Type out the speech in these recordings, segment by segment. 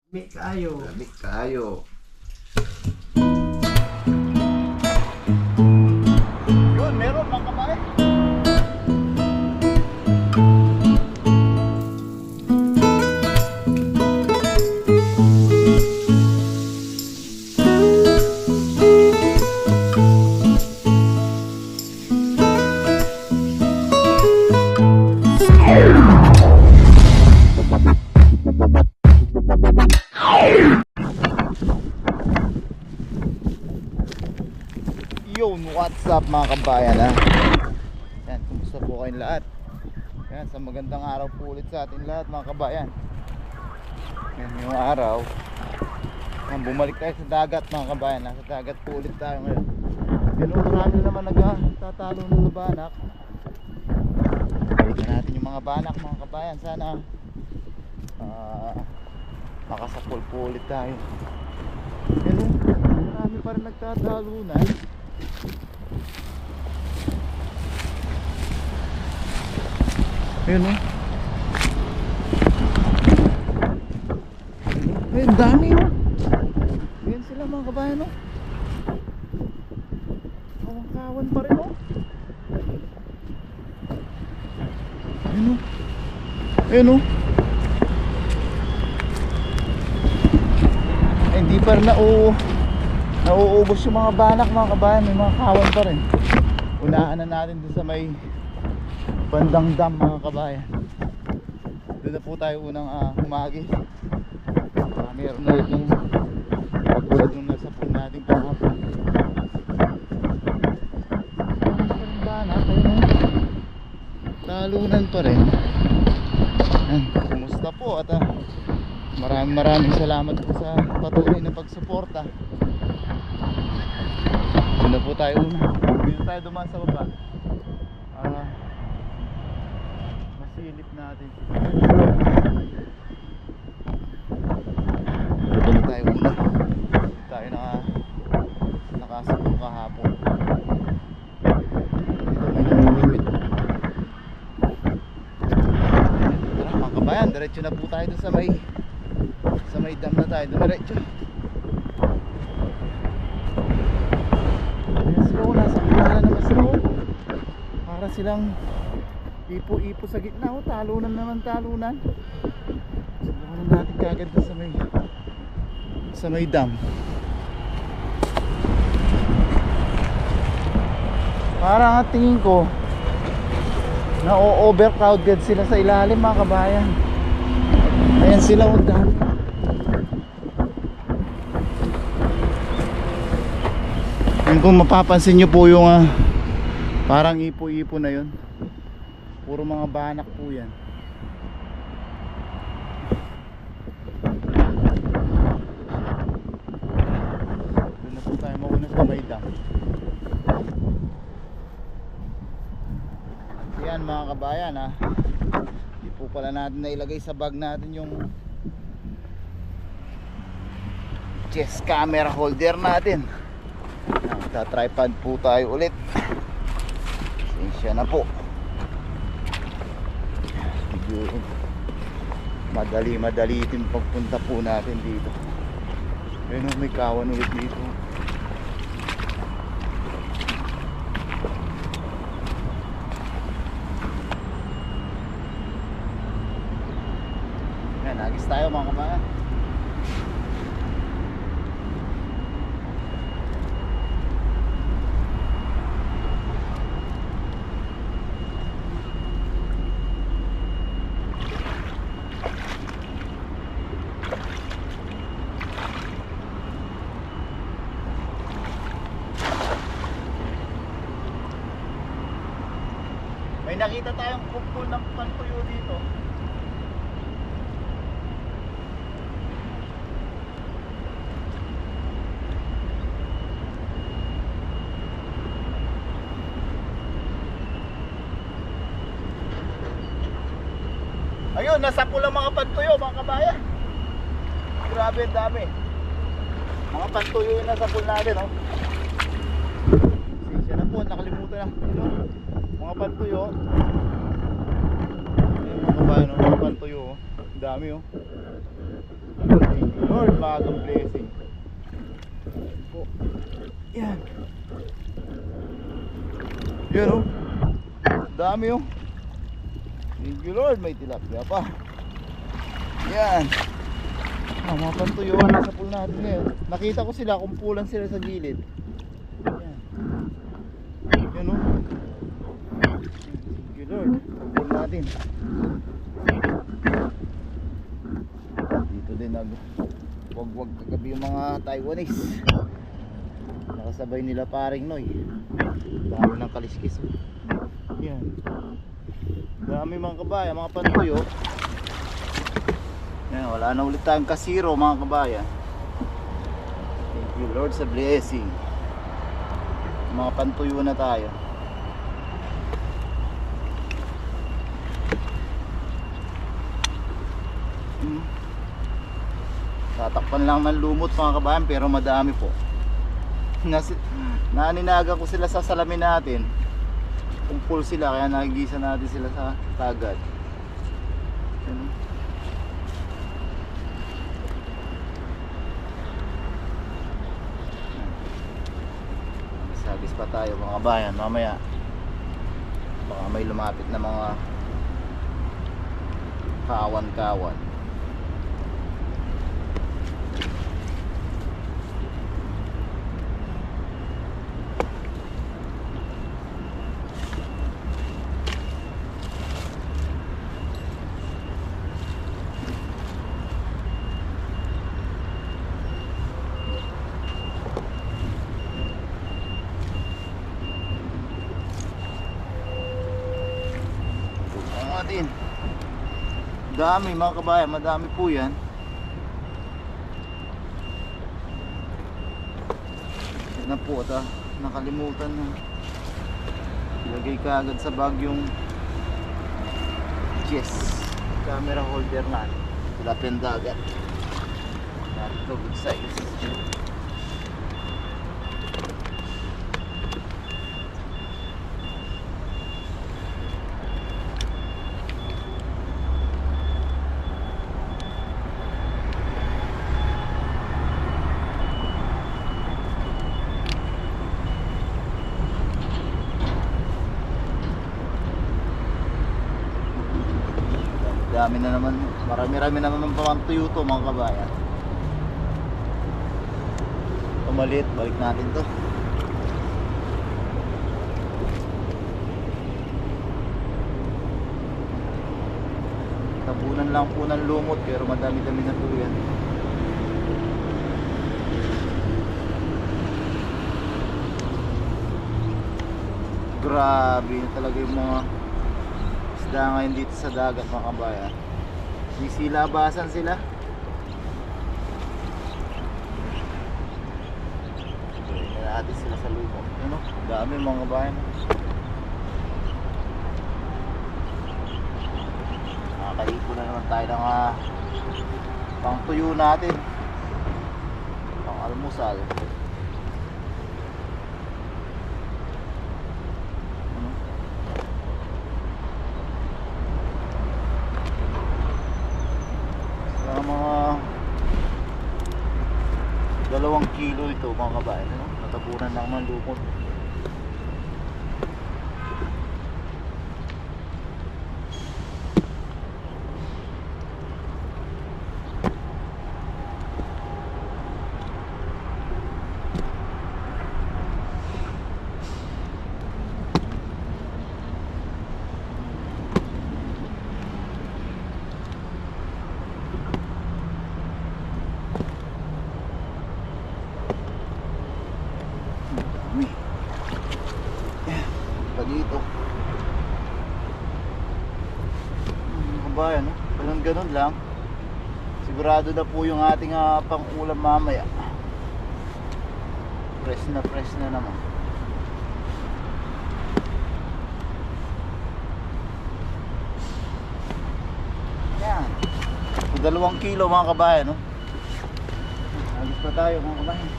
Lami kaayo. Lami kaayo. Yun, meron mga kabayan. Yun, what's up mga kabayan ha? Yan, kumusta po kayong lahat? Yan, sa magandang araw po ulit sa atin lahat mga kabayan. Yan yung araw. Yan, bumalik tayo sa dagat mga kabayan. Nasa dagat po ulit tayo ngayon. Pero marami naman nagtatalo ng banak. Balikan natin yung mga banak mga kabayan. Sana makasapol po ulit tayo. Yan, marami pa rin nagtatalunan. Ayun o. Ayun, dami o. Ayun sila mga kabayan o. Kawang-kawan pa rin o. Ayun o. Ayun o. Ay, hindi pa rin nauubos yung mga banak mga kabayan. May mga kawan pa rin. Unaan na natin dun sa may bandang dam mga kabayan. Doon na po tayo unang humagis. Meron na yung pagkulad nung nasa pool natin kahapon. Banak, talunan pa rin. Kumusta po at maraming salamat po sa patuloy na pagsuporta. Doon na po tayo una. Dito tayo dumaan sa baba. Masilip natin. Dito na tayo una. Dito tayo nakasapong kahapon. Dito may nangimimit. Tara mga kabayan, diretso na po tayo dun sa may dam na tayo. Diretso. Nasa kilala naman sila o. Para silang ipo-ipo sa gitna o. Talunan naman talunan. Subukan natin kagad sa may dam. Parang at tingin ko na-overcrowded sila sa ilalim mga kabayan. Ayan sila o, dami. Yan, kung mapapansin nyo po yung parang ipo-ipo na yun, puro mga banak po yan. Doon na po tayo mauna sa may dam. Yan mga kabayan ha, hindi po pala natin nailagay sa bag natin yung chest camera holder natin. Tripod po tayo ulit. Pasensya na po. Madali din pagpunta po natin dito. Ayun, may kawan ulit dito. Yan, nagis tayo mga kabayan. May nakita tayong kumpul ng pantuyo dito. Ayun, nasa pula mga pantuyo mga kabayan. Grabe, dami. Mga pantuyo yung nasa pool natin, oh. Siya na po, nakalimutan na. Mga pantuyo. Ayun mga kabayan, mga pantuyo, oh. Dami, oh. Yun oh. Dami oh. Thank you Lord, may tilapia pa. Yan. Mga pantuyuan nasa pool natin ngayon. Nakita ko sila, kumpulan sila sa gilid. Yan. Yan oh. Thank you Lord. Kumpul natin. Dito din wag kagabi yung mga Taiwanese. Nakasabay nila paring Noy. Dami ng kaliskis oh. Yan. Dami mga kabayan, mga pantuyo. Yan, wala na ulit tayong kasiro mga kabayan. Thank you Lord sa blessing. Mga pantuyo na tayo. Tatakpan lang ng lumot mga kabayan, pero madami po. Naninaga ko sila sa salamin natin. Kumpul sila, kaya nagigisa natin sila sa tagad. Sabis pa tayo mga bayan mamaya. Baka may lumapit na mga kawan-kawan. Dami mga kabayan, madami po yan. Yan na po at nakalimutan na ilagay ka agad sa bag yung camera holder natin. Tilapia dagat. Narito, good size. Dami na naman, marami-rami naman pamantuyo to mga kabayan. Pamalit, balik natin to. Tabunan lang po ng lumot, pero madami-dami na po yan. Grabe na talaga yung mga isda ngayon dito sa dagat mga kabayan. Sisilabasan sila. Tingnan natin sila sa lumot. Ano? Dami mga kabayan. Nakakaipo na naman tayo ng pang tuyo natin, pang almusal. Mga 2 kilo ito mga kabayan, no? Natabunan lang ng lumot. Dito kabayan, no? Ganun lang, sigurado na po yung ating pang ulam mamaya. Fresh na naman. Yan, 2 kilo mga kabayan, no? Alis pa tayo mga kabayan.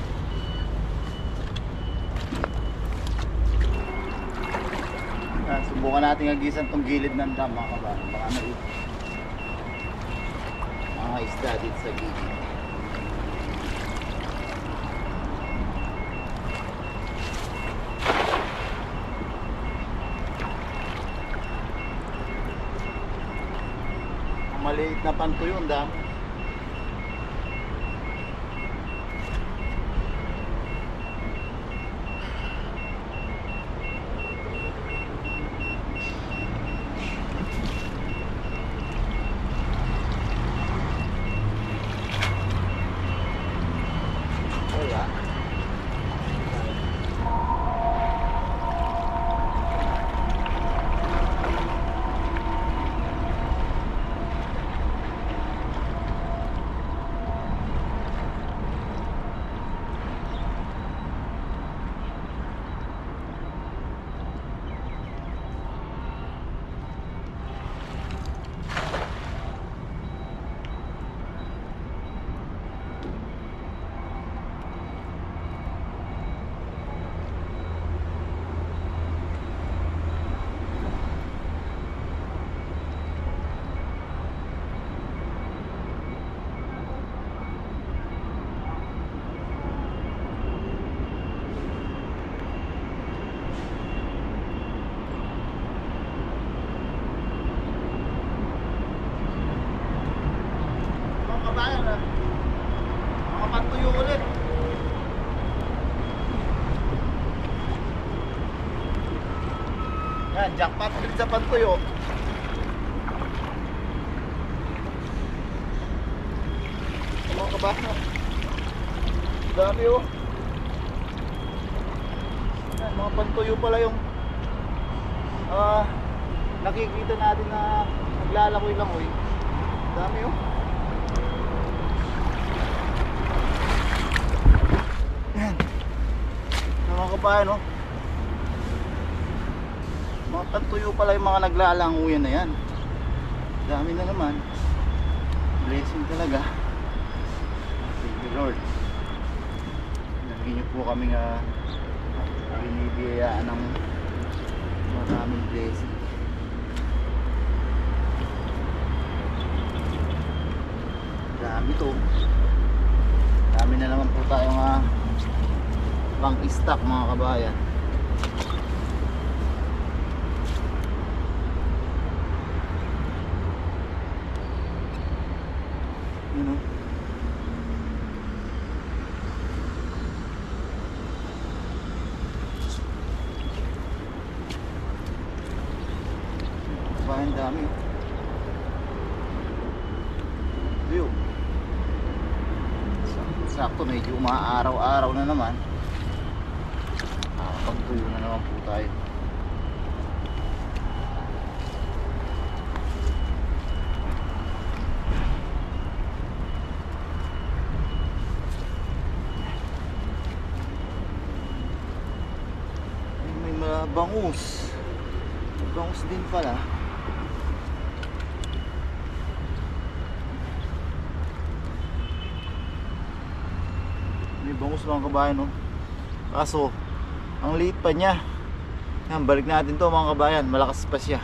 Subukan natin agisan tong gilid ng dam mga kabayan. Baka may mga isda dito sa gilid. maliit na pantoy yun, dami. Makapatuyo ulit. Yan, jackpot ulit sa pantuyo. Mga kabayan, dami oh. Yan, mga pantuyo pala yung nakikita natin na naglalakoy-lakoy. Dami oh. Mga kabayan, no? Mga pantuyo pala yung mga naglalanguyan na yan. Dami na naman. Blessing talaga. Thank you Lord. Lagi niyo po kaming binibiyayaan ng maraming blessing. Dami to. Dami na naman po tayong pang stock mga kabayan. You know? Kabayan dami. Yun. Sakto medyo umaaraw-araw na naman. Pagtuyo na naman po tayo. May bangus. May bangus din pala. May bangus mga kabayan, no? Kaso ang liit pa niya. Yan, balik natin to mga kabayan. Malakas pa siya.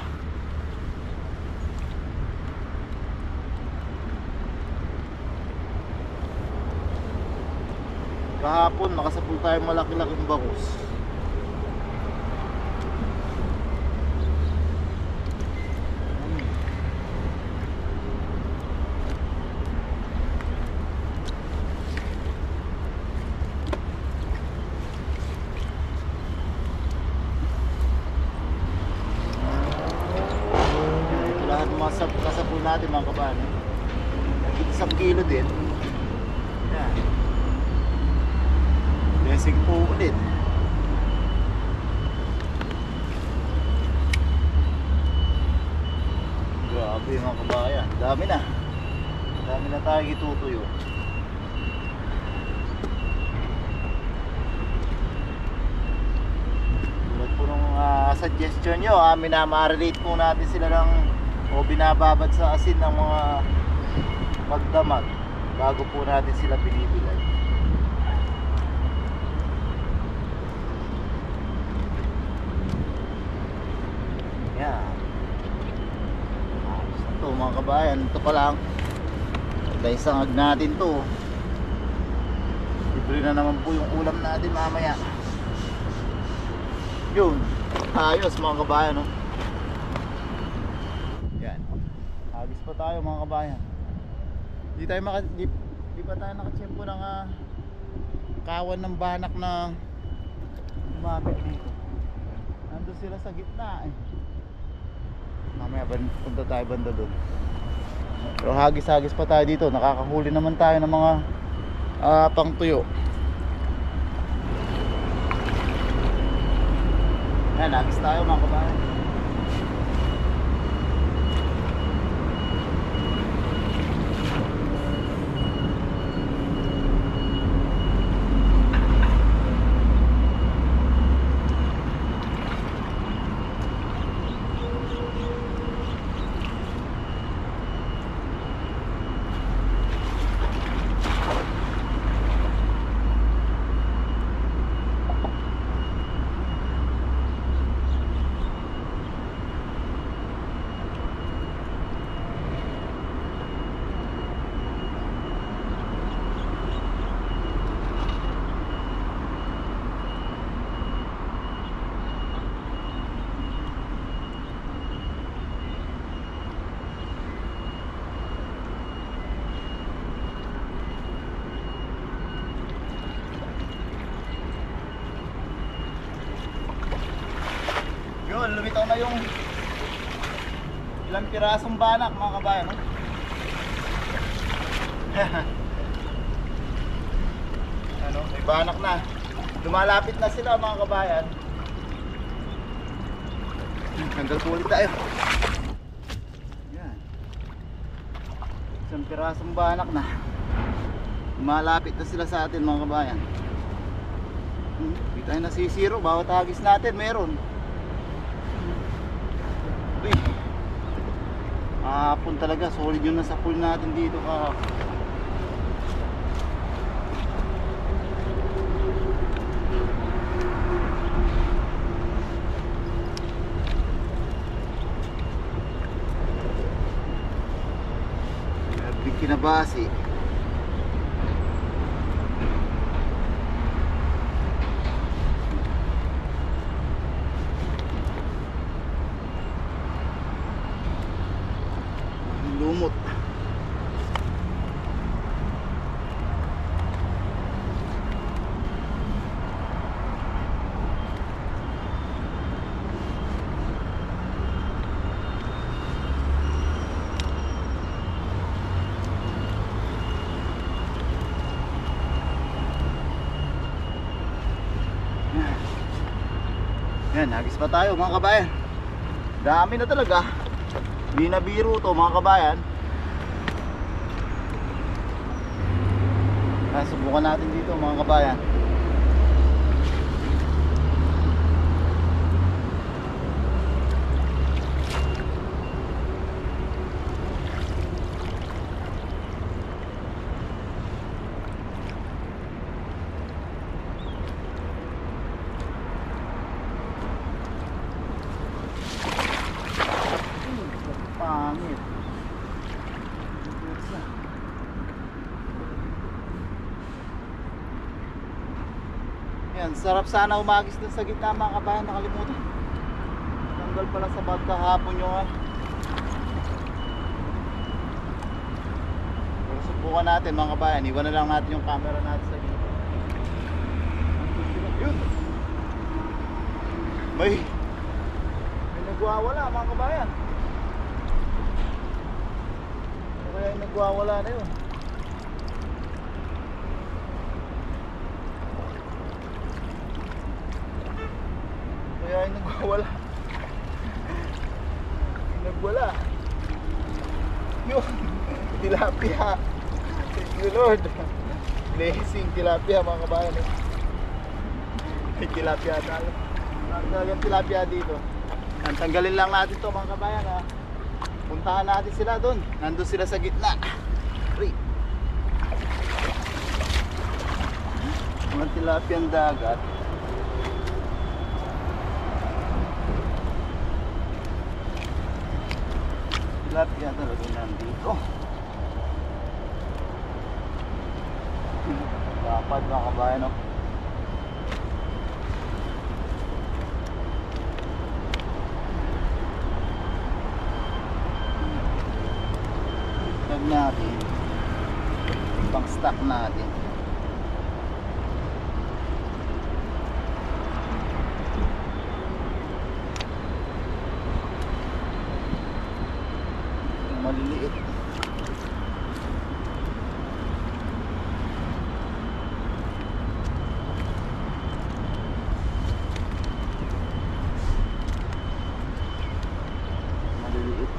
Kahapon nakasapul tayo malaki-laking bangus. Kasapul natin mga kabayan, isang kilo din. Yan. Blessing po ulit. Grabe mga kabayan, dami na tayo itutuyo. Tulad po nung suggestion nyo, minama-relate po natin sila ng o binababad sa asin ng mga magdamag bago po natin sila binibilay. Yan. Ito mga kabayan, ito pa lang. Dahil sangag natin to. Libre na naman po yung ulam natin mamaya. Yun. Ayos mga kabayan, no? pa tayo mga kabayan. Di pa tayo nakatsempo ng kawan ng banak na lumapit dito. Nandun sila sa gitna eh. Mamaya punta tayo banda doon. Pero hagis-hagis pa tayo dito. Nakakahuli naman tayo ng mga pangtuyo. Yan, hagis tayo mga kabayan. Yun, lumitaw na yung ilang pirasong banak mga kabayan, no? Ano, may banak na. Lumalapit na sila mga kabayan. Hanggang ulit tayo. Yan. Isang pirasong banak na. Lumalapit na sila sa atin mga kabayan. Hindi tayo nasisiro. Bawat hagis natin meron. Hapon talaga, solid yun na sa pool natin dito Big kinabasi. Lumot. Yan, hagis pa tayo mga kabayan. Dami na talaga. Hindi na biro to mga kabayan. Subukan natin dito mga kabayan. Pangit. Yan, sarap sana umagis dun sa gitna mga kabayan, nakalimutan. Tanggal pala sa bag kahapon yung Pero subukan natin mga kabayan, iwan na lang natin yung camera natin sa gitna. Yun! May nagwawala mga kabayan. Kaya yung nagwawala na yun. Kaya yung nagwawala. Nagwala. Yun. Tilapia. Thank you Lord. Blessing tilapia mga kabayan. May tilapia tayo. Yung tilapia dito. Tanggalin lang natin to mga kabayan ha. Puntahan natin sila doon. Nandun sila sa gitna. Mga tilapiang dagat. Tilapia talaga nandito. Dapat mga kabayan, no? natin, pang stock natin. Maliliit. Maliliit.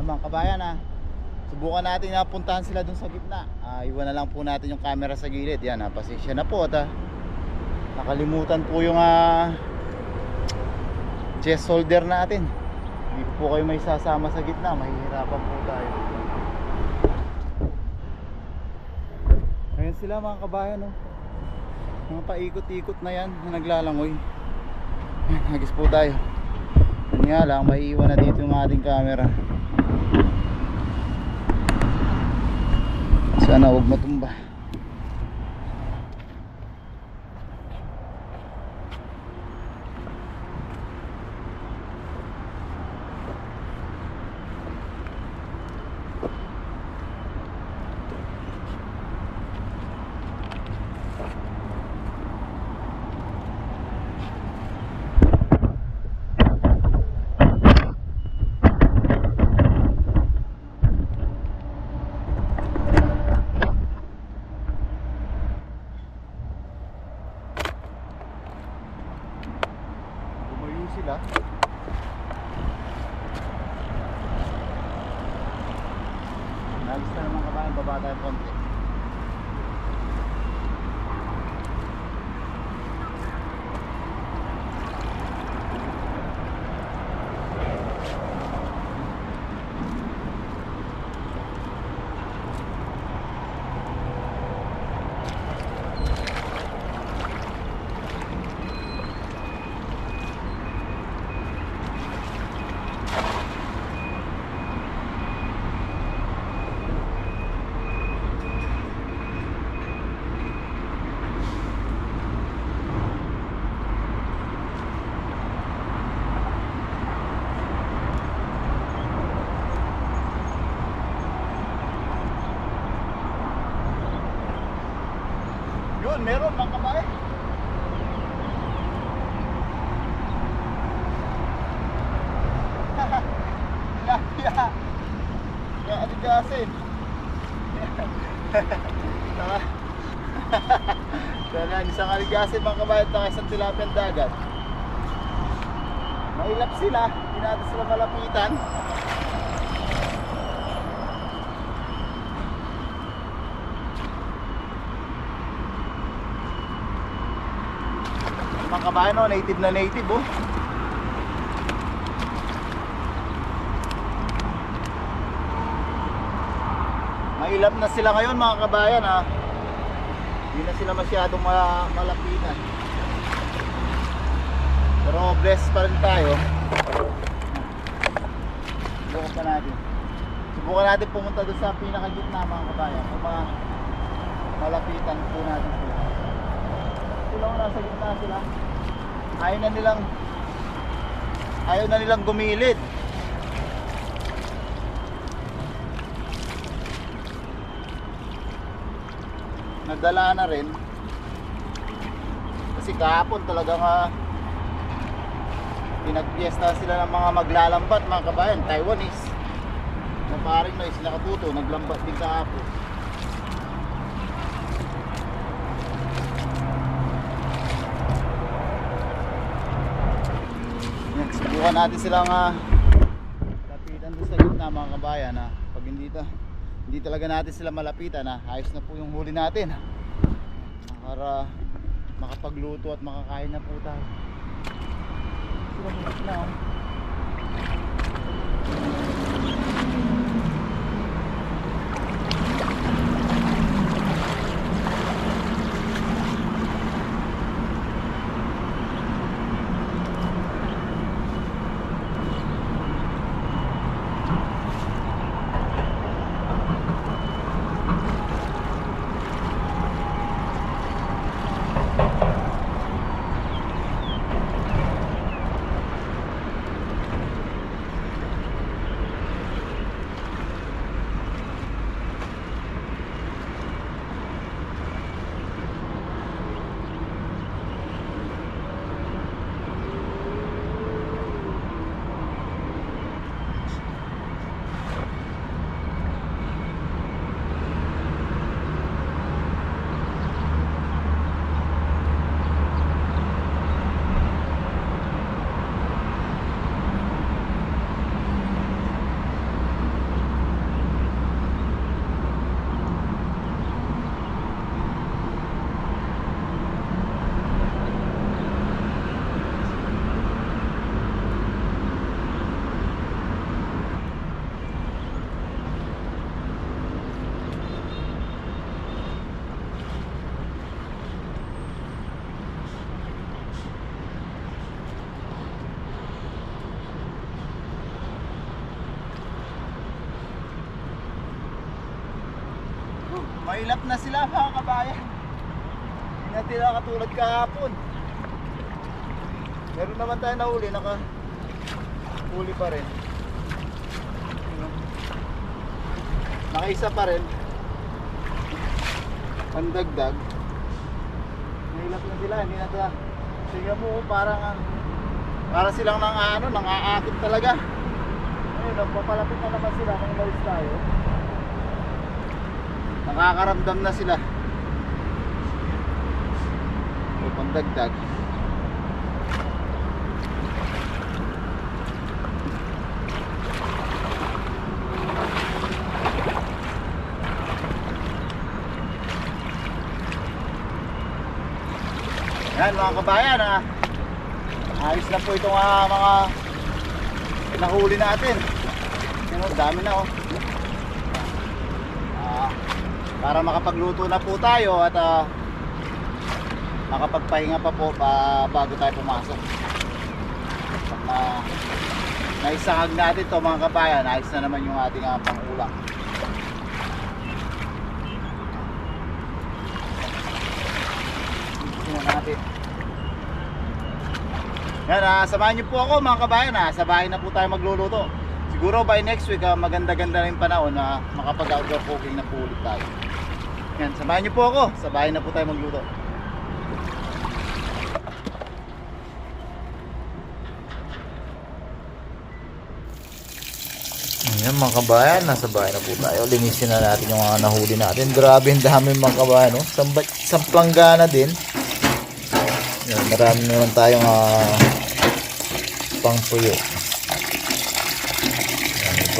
Mga kabayan, subukan natin na puntahan sila dun sa gitna. Iwan na lang po natin yung camera sa gilid. Yan, pasensya na po at nakalimutan po yung chest holder natin. Hindi po kayo may sasama sa gitna, mahihirapan po tayo. Ayan sila mga kabayan, mga paikot-ikot na yan na naglalangoy. Hagis po tayo. Yan nga lang, maiiwan na dito yung ating camera. Sana huwag matumba. Sila nagis na naman kabayan, baba tayo konti. Yun, meron mga kabayan. Kaya aligasin. Kaya isang aligasin mga kabayan at isang tilapiyang dagat. Mailap sila, hindi natin sila malapitan. Mga kabayan, native na native Mailap na sila ngayon mga kabayan Hindi na sila masyadong malapitan. Pero blessed pa rin tayo. Subukan natin pumunta doon sa pinakagitna mga kabayan kung malapitan po natin sila. Sila nasa gitna sila. Ayaw na nilang gumilid. Nadala na rin. Kasi kahapon talagang pinagpiesta sila ng mga maglalambat mga kabayan, Taiwanese. Na paring na sila katuto, naglambat din kahapon. Subukan natin silang lapitan doon sa gitna mga kabayan pag hindi talaga natin sila malapitan ayos na po yung huli natin para makapagluto at makakain na po tayo. Sila muna na Mailap na sila mga kabayan. Hindi na sila katulad kahapon. Meron naman tayo nahuli, huli pa rin. Nakaisa pa rin. Pandagdag. Mailap na sila, hindi na sila. Sige mo, para silang nang-aakit talaga. Ayun, papalapit na naman sila kung umalis tayo. Nakakaramdam na sila. May pandagdag. Yan mga kabayan, ayos na po itong mga nahuli natin. Yan, dami na para makapagluto na po tayo at makapagpahinga pa po bago tayo pumasok. Naisangag natin to mga kabayan, ayos na naman yung ating pangulam. Tingnan natin. Yan, samahan niyo po ako mga kabayan, sa bahay na po tayo magluluto. Siguro by next week maganda-ganda rin panahon na makapag-outdoor cooking na po ulit tayo. Yan, samahan niyo po ako. Sa bahay na po tayo magluto. Ayan mga kabayan, nasa bahay na po tayo. Linisin na natin yung mga nahuli natin. Grabe ang dami mga kabayan, no? Samplangana din. Yan, marami naman tayong pang-puyo.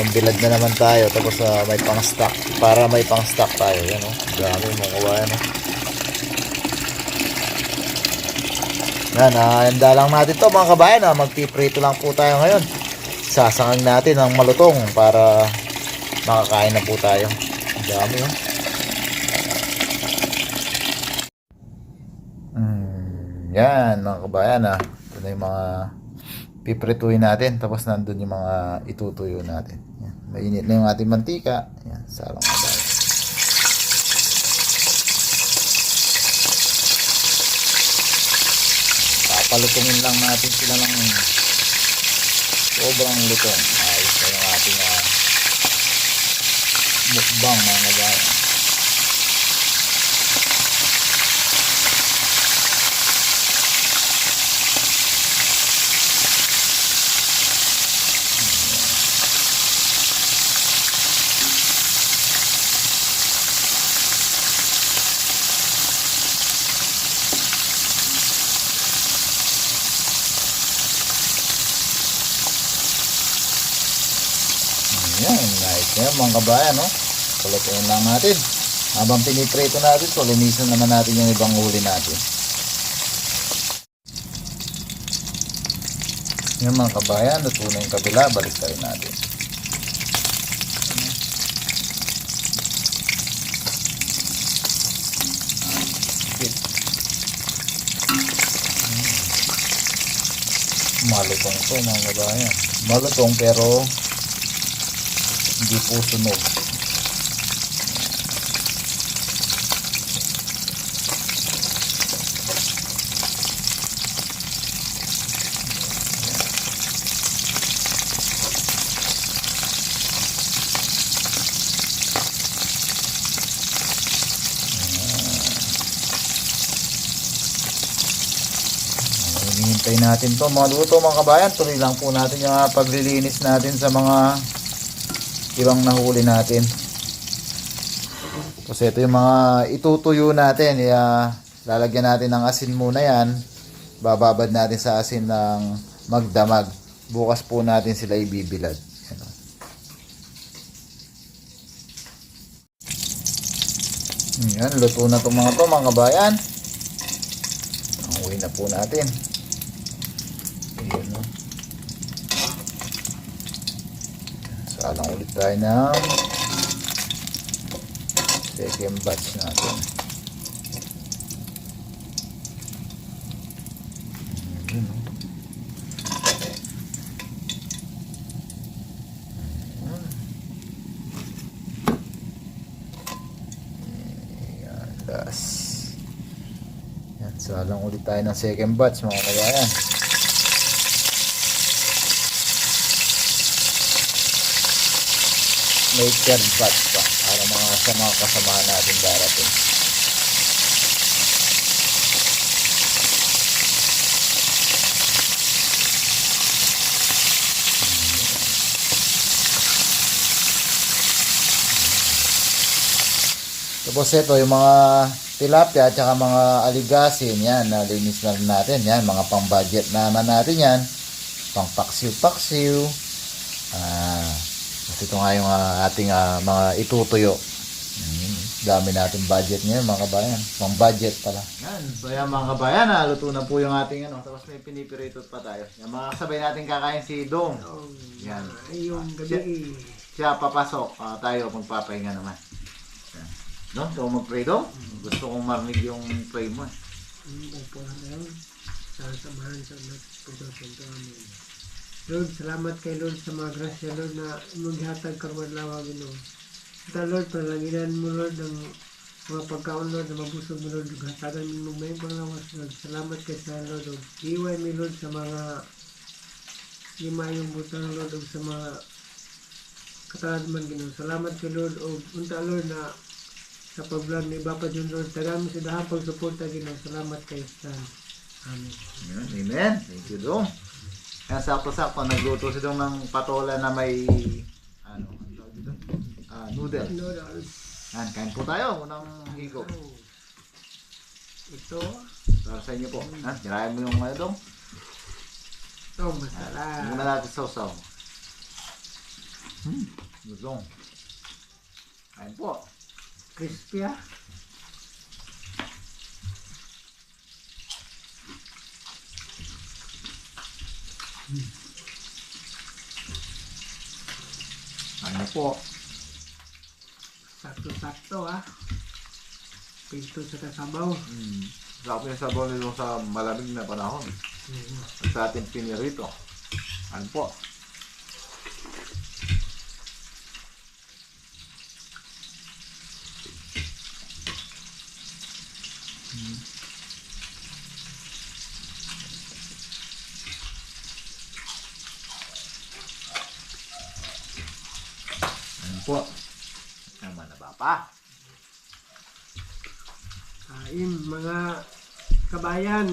Pambilad na naman tayo, tapos may pang-stock, para may pang-stock tayo. Yan, oh. Dami mga kabayan, oh. Yan, handa lang natin to mga kabayan. Magpiprito lang po tayo ngayon. Sasangag natin ang malutong para makakain na po tayo. Dami, oh. Yan mga kabayan, ito na yung mga piprituin natin, tapos nandun yung mga itutuyo natin. Yan. Mainit na yung ating mantika. Yan, sarang kabayan. Papalutungin lang natin sila ng sobrang lutong. Ayos na yung ating mukbang mga kabayan. Yan, nice na yan mga kabayan, no? Pulutuin lang natin. Habang piniprito natin, so linisan naman natin yung ibang huli natin. Yan mga kabayan, luto na yung kabila, balik tayo natin. Malutong to mga kabayan. Malutong pero hindi po sunog. Hinihintay natin to mga luto mga kabayan. Tuloy lang po natin yung paglilinis natin sa mga ibang nahuli natin. Kasi ito yung mga itutuyo natin. Lalagyan natin ng asin muna yan. Bababad natin sa asin ng magdamag. Bukas po natin sila ibibilad. Yan, luto na itong mga to mga kabayan. Uwi na po natin. Ayan, no? Salang ulit tayo ng second batch natin. Ayan, no? Ayan, last. Yan, salang ulit tayo ng second batch mga kabayan. May third batch pa para sa mga kasamahan natin darating. Tapos ito yung mga tilapia at saka mga aligasin, yan, nalinis na rin natin, yan, mga pang budget naman natin yan, pang paksiw-paksiw. Kasi ito nga yung ating mga itutuyo. Dami natin budget ngayon mga kabayan, pang budget pala. Yan, so yan mga kabayan, luto na po yung ating tapos may pinipiritot pa tayo. Yan, mga kasabay natin kakain si Dong. Yan. Yung gabi Siya papasok, tayo magpapahinga naman. No? So mag-pray daw? Gusto kong marinig yung pray mo. Upo na lang. Sasamahan sa pagkapunta namin. Lord, salamat kay Lord sa mga grasya, Lord, na maghatag karman lawag, Lord. Ito, Lord, palanginan mo, Lord, ng mga pagkaon, Lord, na mabusog mo, Lord, hatagan mo may panglawas, Lord. Salamat kay sa Lord, Lord. Iway mi, Lord, sa mga lima yung butang, Lord, o sa mga katalad man, Ginoo. Salamat kay Lord, o unta, Lord, na sa pag-vlog ni Bapa John, Lord, tagaan mo si dahang pagsuporta, Ginoo. Salamat kay Stan. Amen. Amen. Thank you, Dong. Kaya sakto-sakto, nagluto si Dong ng patola na may noodles. Noodles. Yan, kain po tayo. Unang higop. Ito. Para sa inyo po. Tirayan mo yung Dong. Ito, masarap. Muna natin sausaw. Dong. Kain po. Crispy, ah. Ano po? Sakto-sakto, ah. Pinto sa kasabaw. Sarap yung sabaw nito sa malamig na panahon. At sa ating pinirito. Ano po? Ano po? Naman na ba pa? Kain, mga kabayan.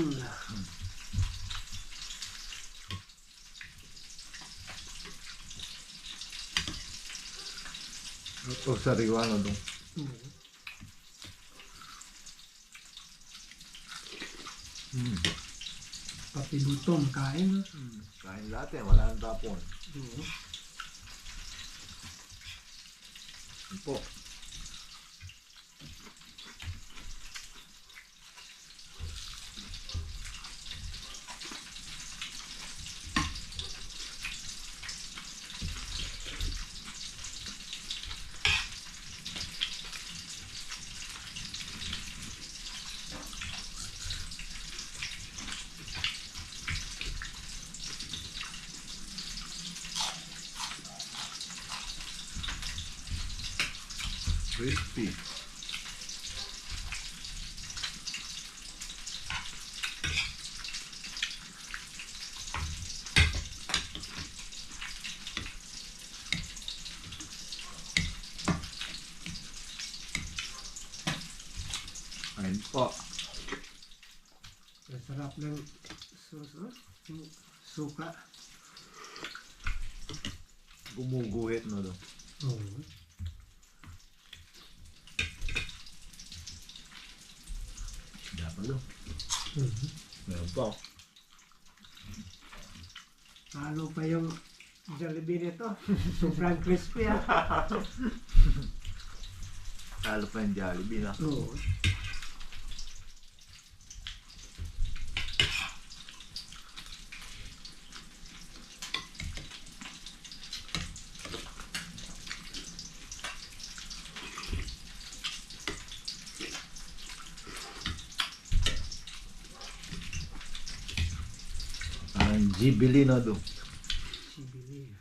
Ito sariwa na dong. Pati gutom, kain. Kain lahat eh, wala nang tapon. Ano po? Crispy. Ayun po. Ang sarap ng sauce, oh. Yung suka. Gumuguhit no do. Oo. Dapat do. Mhm. Meron po. Halo pa yung Jollibee nito. Sobrang crispy, ah. Talo pa yung Jollibee na. Oo. Ang Ghibli no do. Sibili.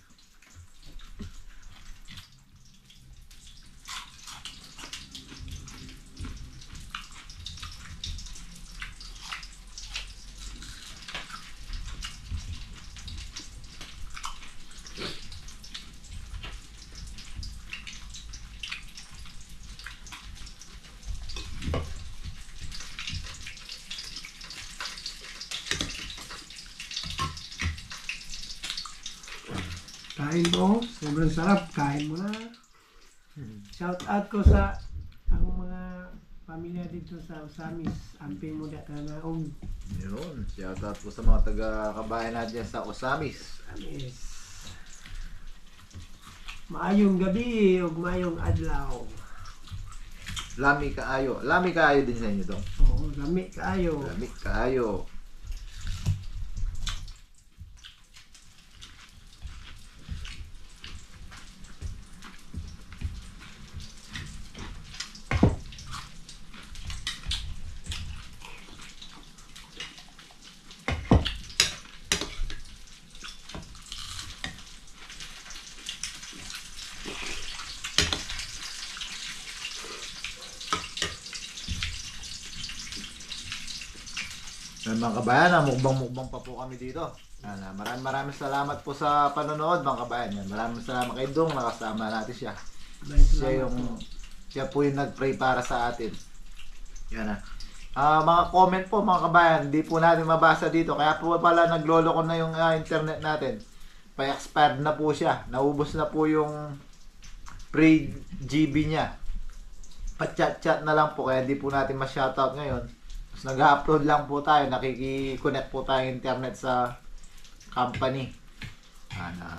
Kain mo, sobrang sarap. Kain mo na. Shout out ko sa ang mga pamilya dito sa Osamis. Amping mo da ka na Yun. Shoutout po sa mga taga-kabayan natin sa Osamis. Osamis. Maayong gabi o maayong adlaw. Lami kaayo. Lami kaayo din sa inyo to. Oo, lami kaayo. Lami kaayo. Mga kabayan, mukbang-mukbang pa po kami dito. Maraming salamat po sa panonood mga kabayan. Yan, maraming salamat kay Dong, nakasama natin siya. Siya po yung nag-pray para sa atin. Yan na. Mga comment po mga kabayan, hindi po natin mabasa dito. Kaya po pala nagloloko na yung internet natin. Pa-expired na po siya. Naubos na po yung free GB niya. Pa-chat-chat na lang po kaya hindi po natin ma-shoutout ngayon. Tapos nag-upload lang po tayo, nakiki-connect po tayo internet sa company.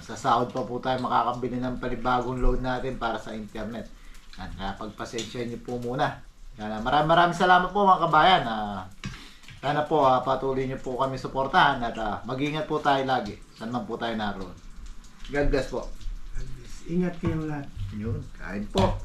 Sa sahod pa po tayo makakabili ng panibagong load natin para sa internet. Kaya pagpasensya niyo po muna. Maraming salamat po mga kabayan. Sana po patuloy niyo po kami suportahan at mag-ingat po tayo lagi. Saan man po tayo naroon. God bless po. Ingat kayong lahat. Yun, kain po.